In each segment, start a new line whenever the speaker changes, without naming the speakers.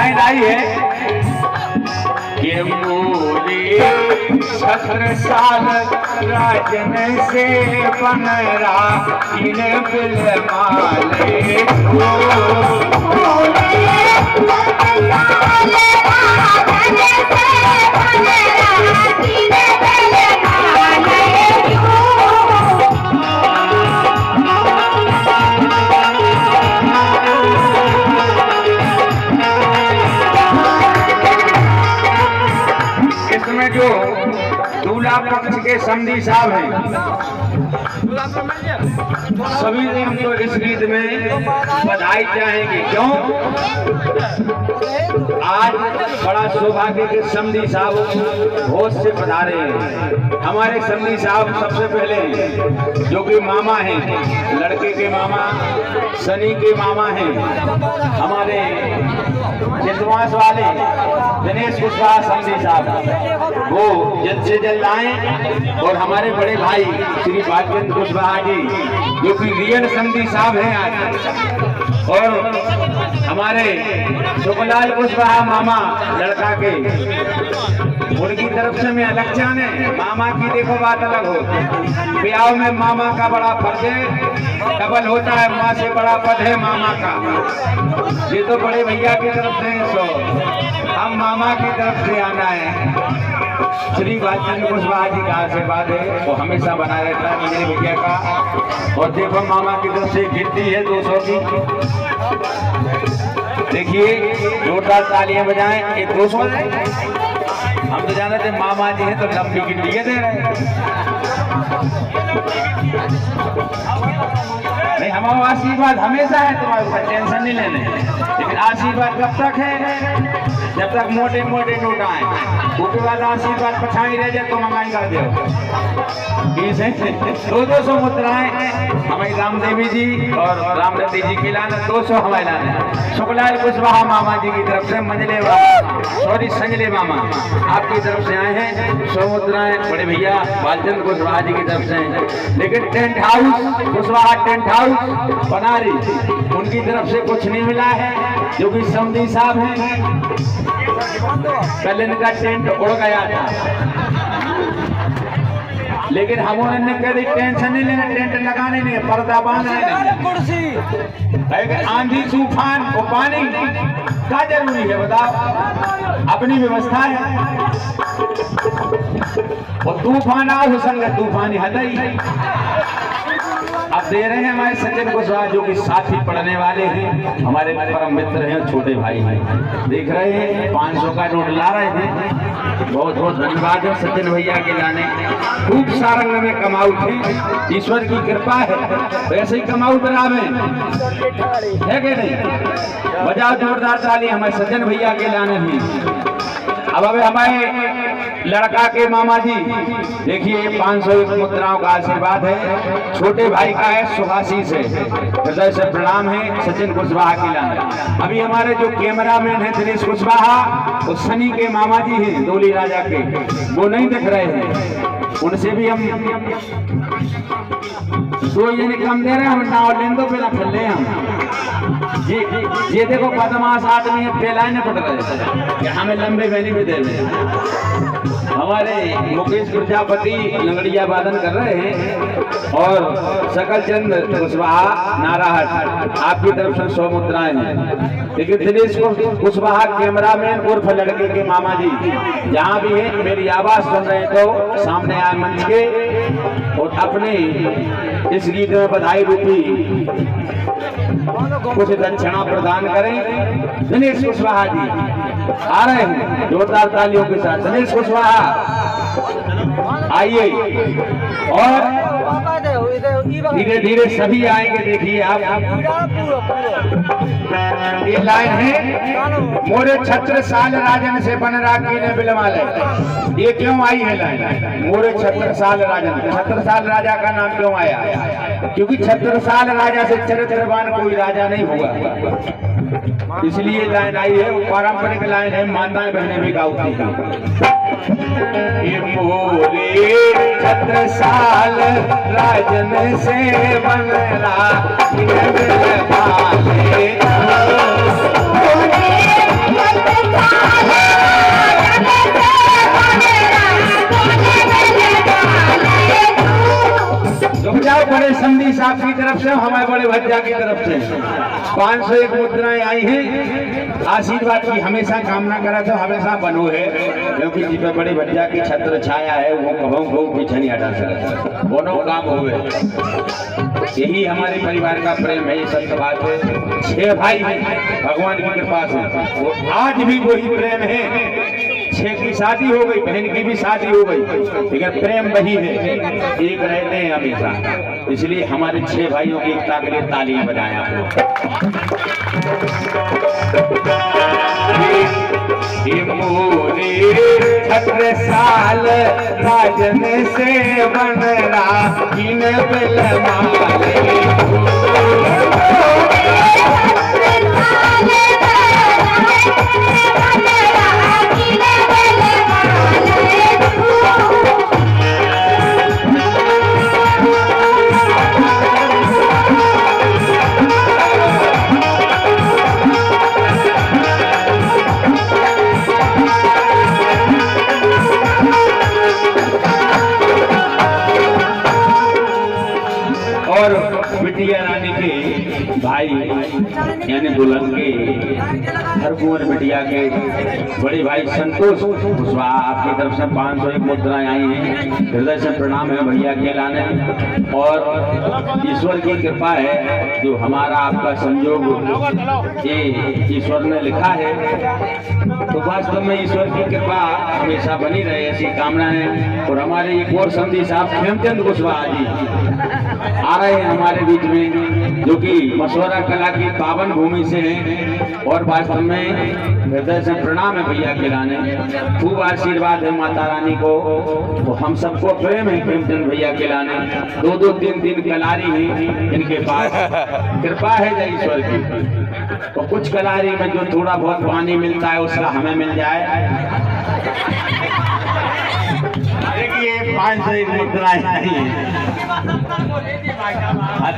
Line आई है कि मोरे छत्रसाल राजन से बन रहा इन बिलमाले इसमें जो दूल्हा पक्ष के समधी साहब हैं सभी ने हमको इस गीत में बधाई चाहेंगे। क्यों? आज बड़ा सौभाग्य के समधी साहब होश से पधारे हैं। हमारे समधी साहब सबसे पहले जो कि मामा हैं, लड़के के मामा, सनी के मामा हैं, हमारे चितवास वाले दिनेश कुशवाहा समधी साहब, वो जल्द से जल्द आए। और हमारे बड़े भाई श्री बालचंद्र कुशवाहा जी जो कि रियल समधी साहब हैं आज, और हमारे सुखलाल कुशवाहा मामा लड़का के, उनकी तरफ से मैं अलग जाने। मामा की देखो बात अलग हो, ब्याह में मामा का बड़ा फर्ज है, डबल होता है, माँ से बड़ा पद है मामा का। ये तो बड़े भैया की तरफ से, सो हम मामा की तरफ से आना है। श्री बालचंद्र कुशवाहा जी का आशीर्वाद है, वो हमेशा बना रहता है मेरे भैया का। और देखो मामा की तरफ से गिनती है 200 की, देखिए जोरदार तालियां बजाएं। एक 200 हम तो जाने थे मामा जी हैं तो लंबी गिनती दे रहे हैं। नहीं, हमारा आशीर्वाद हमेशा है, तुम्हारे टेंशन नहीं लेने। लेकिन आशीर्वाद कब तक है? जब तक मोटे मोटे नोट आए, उसके बाद आशीर्वाद पछाई रह जाए तो मंगाई कर दो। 200 मुद्राएं हमारी रामदेवी जी और रामदेवी जी की लाने, 200 हमारे लाने। सुखलाल कुशवाहा मामा जी की तरफ से, मंजले मामा, सॉरी संजले मामा आपकी तरफ से आए हैं 100 मुद्राएं। बड़े भैया बालचंद्र कुशवाहा जी की तरफ से। लेकिन tent house Kushwaha tent house Banari, उनकी तरफ से कुछ नहीं मिला है, जो कि समधी साहब हैं। कल इनका टेंट उड़ गया था, लेकिन हम उन्होंने कभी टेंशन नहीं लेना, टेंट लगाने नहीं, पर्दा बांधने नहीं। आंधी तूफान और पानी क्या जरूरी है बताओ? अपनी व्यवस्था है। और तूफान आओ संग तूफानी हदई। अब दे रहे हैं हमारे सज्जन कुशवाहा जो कि साथी पढ़ने वाले हैं, हमारे परम मित्र हैं, छोटे भाई हैं। देख रहे हैं 500 का नोट ला रहे हैं। बहुत बहुत धन्यवाद है सज्जन भैया के लाने। खूब सारंग में कमाऊ थे, ईश्वर की कृपा है, वैसे ही कमाऊ तराब है कि नहीं? बजाओ जोरदार ताली हमारे सज्जन भैया के लाने भी। अब हमारे लड़का के मामा जी देखिए 501 मुद्राओं का आशीर्वाद है। छोटे भाई का है सुभाषी से, हृदय से प्रणाम है सचिन कुशवाहा की लाने। अभी हमारे जो कैमरामैन है दिनेश कुशवाहा, वो सनी के मामा जी हैं डोली राजा के, वो नहीं दिख रहे हैं, उनसे भी हम 2 जने कम दे रहे हैं। हम नाव लें दो पहला खेल ले हम। ये देखो बदमाश आदमी है, फैलाए न पड़ रहे, हमें लंबे बैनी में दे रहे। हमारे मुकेश प्रजापति लंगड़िया वादन कर रहे हैं और सकल चंद कुशवाहा नाराहट आपकी तरफ से 100 मुद्राएं हैं। लेकिन दिनेश कुशवाहा कैमरामैन उर्फ लड़के के मामा जी जहाँ भी हैं, मेरी आवाज सुन रहे हैं तो सामने आए मंच के और अपने इस गीत में बधाई रूपी कुछ दक्षिणा प्रदान करें। दिनेश कुशवाहा जी आ रहे हैं जोरदार तालियों के साथ। दिनेश कुशवाहा आइए और धीरे धीरे सभी आएंगे। देखिए आप, ये लाइन है मोरे छत्रसाल राजन से बन राखी ने बिलमाले। ये क्यों आई है लाइन? मोरे छत्रसाल राजन, छत्रसाल राजा का नाम क्यों आया? क्योंकि छत्रसाल राजा से चरित्रवान कोई राजा नहीं हुआ, इसलिए लाइन आई है। वो पारंपरिक लाइन है, माताएं बहनें भी गाती हैं। ये मोरे छत्रसाल राजन से बन राखी ने बिलमाले। से, हमारे बड़े भज्जा की तरफ से 501 मुद्राएं आई हैं। आशीर्वाद की हमेशा कामना करा तो हमेशा बनो है, क्योंकि जी पे बड़े भज्जा की छत्र छाया है, वो कभों को पीछे नहीं हटा सकता, दोनों काम हो गए। यही हमारे परिवार का प्रेम है, ये सत्य बात है। 6 भाई हैं भगवान की कृपा से, वो आज भी वही प्रेम है। 6 की शादी हो गई, बहन की भी शादी हो गई, लेकिन प्रेम वही है, एक रहते हैं हमेशा। इसलिए हमारे 6 भाइयों की एकता के लिए तालियां बजाएं आप लोग। छत्र साल राजन से बन रहा इन बिटिया रानी के भाई यानी दुल्हन के हरकुंवर बिटिया के बड़े भाई संतोष कुशवाहा, आपकी तरफ से 501 मुद्राएं आई हैं। हृदय से प्रणाम है भैया के लाने, और ईश्वर की कृपा है जो हमारा आपका संयोग ये ईश्वर ने लिखा है, तो वास्तव में ईश्वर की कृपा हमेशा बनी रहे, ऐसी कामना है। और हमारे एक और समझी साहब खेमचंद कुशवाहा जी आ रहे हैं हमारे बीच में, जो कि मशवरा कला की पावन भूमि से हैं, और वास्तव में हृदय से प्रणाम है भैया के लाने। खूब आशीर्वाद है माता रानी को, तो हम सबको प्रेम है खेमचंद भैया के लाने। 2-2 3-3 कलारी है इनके पास, कृपा है जय ईश्वर की। तो कुछ कलारी में जो थोड़ा बहुत पानी मिलता है उसका हमें मिल जाए। देखिए 501 मुद्राएं आई हैं।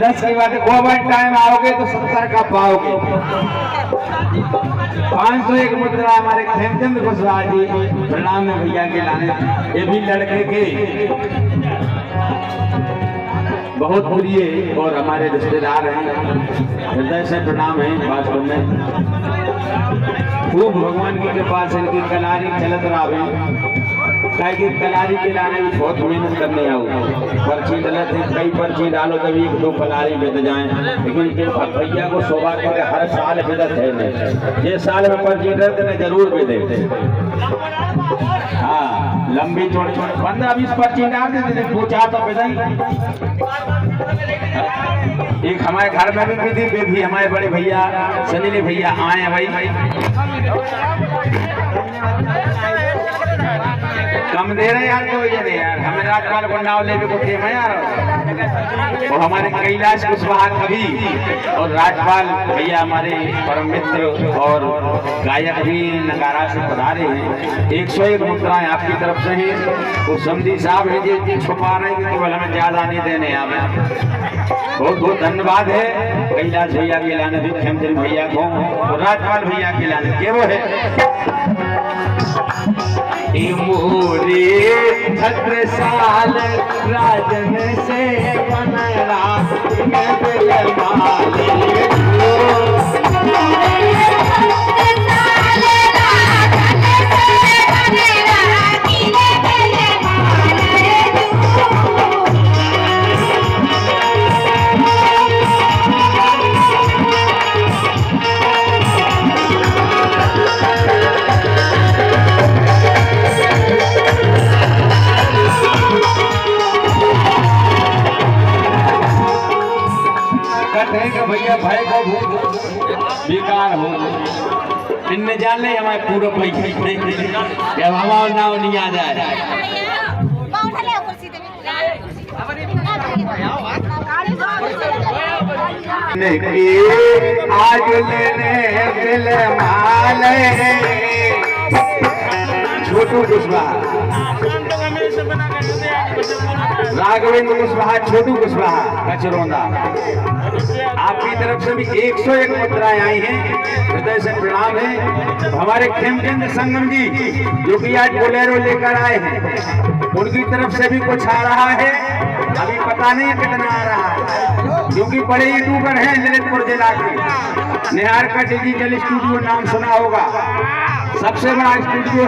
10 की बात है, गवर्नमेंट टाइम आओगे तो 70 का पाओगे। 501 मुद्रा हमारे खेमचंद कुशवाहा जी प्रणाम है भैया के लाने। ये भी लड़के के बहुत प्रिय और हमारे रिश्तेदार हैं, हृदय से प्रणाम है। वास्तव में खूब भगवान की कृपा से इनकी कलारी चलत रहा, ताकि कलारी के लाने में बहुत मेहनत करने आओ। पर्ची डलत है, कई पर्ची डालो तब 1-2 कलारी बेच जाए, लेकिन भैया को सौभाग्य के हर साल बेदत है नहीं, ये साल में पर्ची डलते ना जरूर बेदे। हाँ, लंबी चौड़ी 15-20 पर्ची डाल देते, पूछा तो बेदाई। एक हमारे घर में भी विधि हमारे बड़े भैया सनीले भैया आए हैं भाई, कम दे रहे यार, कोई नहीं यार, हमें राजपाल को नाव ले को थे मैं यार। और हमारे कैलाश कुशवाहा कवि और राजपाल भैया हमारे परम मित्र और गायक भी नगारा से पधारे हैं। 101 मुद्राएं आपकी तरफ से हैं। वो समझी साहब है जी छुपा रहे हैं, केवल हमें ज्यादा नहीं देने हमें। बहुत बहुत धन्यवाद है कैलाश भैया के लाने भी, खेमचंद भैया को और राजपाल भैया के लाने के वो है। मोरे छत्र साल राजन से बनरा भैया भाई को बेकार हो इनने जान ले हमारे पूरा पैसे जब हमारा नाव नहीं आ जाए। आज लेने दिल माले छोटू कुशवाहा, राघवेंद्र कुशवाहा, छोटू कुशवाहा कचरौंदा आपकी तरफ से भी 101 मुद्राएं आई हैं, हृदय से प्रणाम है। हमारे खेमचंद संगम जी जो कि आज बोलेरो लेकर आए हैं, उनकी तरफ से भी कुछ आ रहा है, अभी पता नहीं कितना आ रहा है, क्योंकि बड़े यूट्यूबर हैं ललितपुर जिला के। निहार का डिजिटल स्टूडियो नाम सुना होगा, सबसे बड़ा स्टूडियो।